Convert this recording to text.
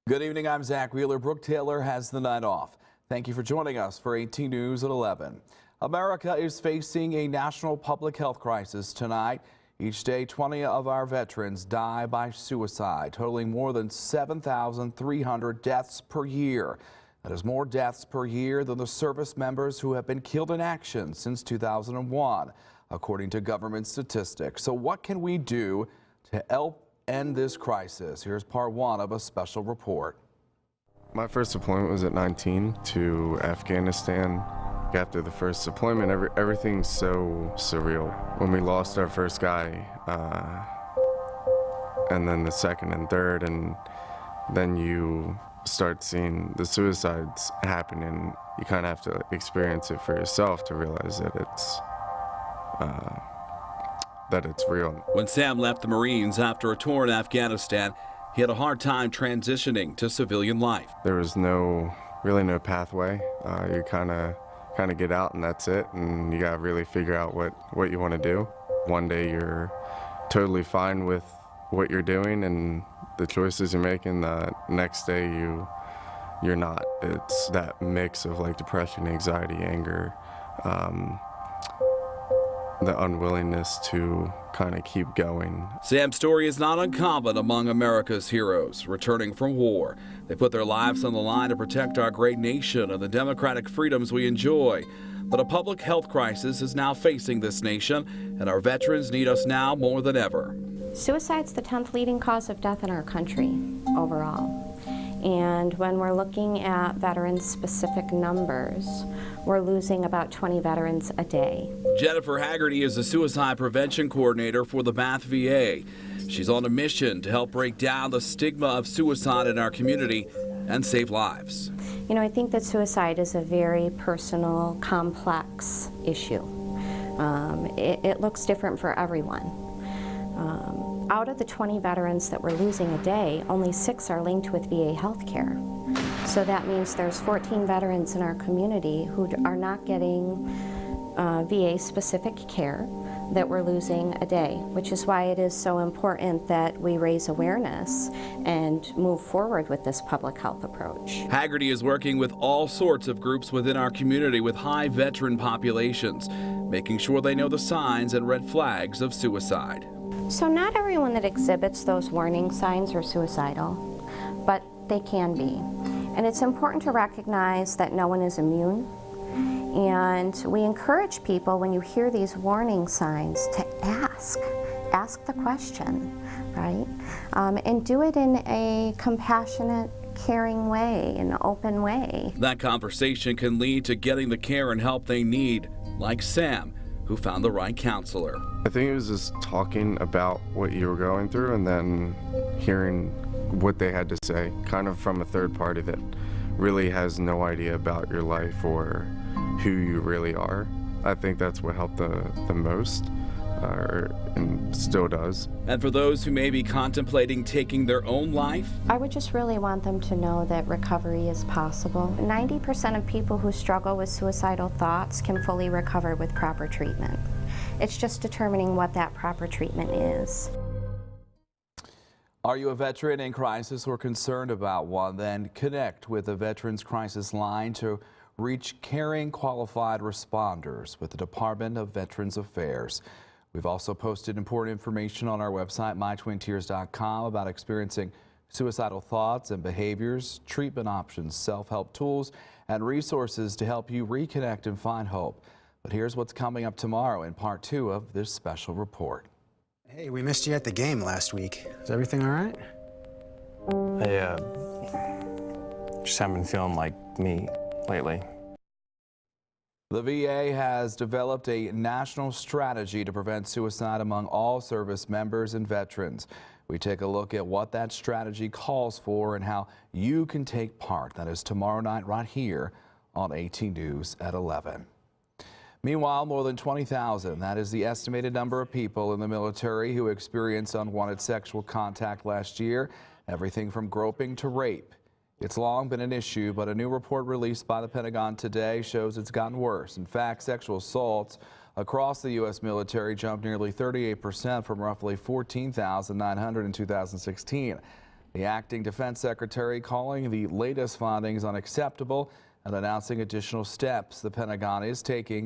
Good evening, I'm Zach Wheeler. Brooke Taylor has the night off. Thank you for joining us for 18 News at 11. America is facing a national public health crisis tonight. Each day, 20 of our veterans die by suicide, totaling more than 7,300 deaths per year. That is more deaths per year than the service members who have been killed in action since 2001, according to government statistics. So what can we do to help end this crisis? Here's part one of a special report. My first deployment was at 19 to Afghanistan. After the first deployment, everything's so surreal. When we lost our first guy, and then the second and third, and then you start seeing the suicides happen, and you kind of have to experience it for yourself to realize that it's real. When Sam left the Marines after a tour in Afghanistan, he had a hard time transitioning to civilian life. There was really no pathway. You kind of get out and that's it, and you gotta really figure out what you want to do. One day you're totally fine with what you're doing and the choices you're making. The next day you're not. It's that mix of like depression, anxiety, anger, the unwillingness to kind of keep going. Sam's story is not uncommon among America's heroes returning from war. They put their lives on the line to protect our great nation and the democratic freedoms we enjoy. But a public health crisis is now facing this nation, and our veterans need us now more than ever. Suicide's the 10th leading cause of death in our country overall. And when we're looking at veteran-specific numbers, we're losing about 20 veterans a day. Jennifer Haggerty is the suicide prevention coordinator for the Bath VA. She's on a mission to help break down the stigma of suicide in our community and save lives. You know, I think that suicide is a very personal, complex issue. It looks different for everyone. Out of the 20 veterans that we're losing a day, only 6 are linked with VA healthcare. So that means there's 14 veterans in our community who are not getting VA-specific care that we're losing a day, which is why it is so important that we raise awareness and move forward with this public health approach. Haggerty is working with all sorts of groups within our community with high veteran populations, making sure they know the signs and red flags of suicide. So not everyone that exhibits those warning signs are suicidal, but they can be. And it's important to recognize that no one is immune. And we encourage people, when you hear these warning signs, to ask the question, right? And do it in a compassionate, caring way, an open way. That conversation can lead to getting the care and help they need, like Sam, who found the right counselor. I think it was just talking about what you were going through and then hearing what they had to say, kind of from a third party that really has no idea about your life or who you really are. I think that's what helped the most, and still does. And for those who may be contemplating taking their own life, I would just really want them to know that recovery is possible. 90% of people who struggle with suicidal thoughts can fully recover with proper treatment. It's just determining what that proper treatment is. Are you a veteran in crisis or concerned about one? Then connect with the Veterans Crisis Line to reach caring, qualified responders with the Department of Veterans Affairs. We've also posted important information on our website, mytwintears.com, about experiencing suicidal thoughts and behaviors, treatment options, self-help tools, and resources to help you reconnect and find hope. But here's what's coming up tomorrow in part 2 of this special report. Hey, we missed you at the game last week. Is everything all right? I just haven't been feeling like me lately. The VA has developed a national strategy to prevent suicide among all service members and veterans. We take a look at what that strategy calls for and how you can take part. That is tomorrow night right here on 18 News at 11. Meanwhile, more than 20,000, that is the estimated number of people in the military who experienced unwanted sexual contact last year, everything from groping to rape. It's long been an issue, but a new report released by the Pentagon today shows it's gotten worse. In fact, sexual assaults across the U.S. military jumped nearly 38% from roughly 14,900 in 2016. The acting defense secretary calling the latest findings unacceptable and announcing additional steps the Pentagon is taking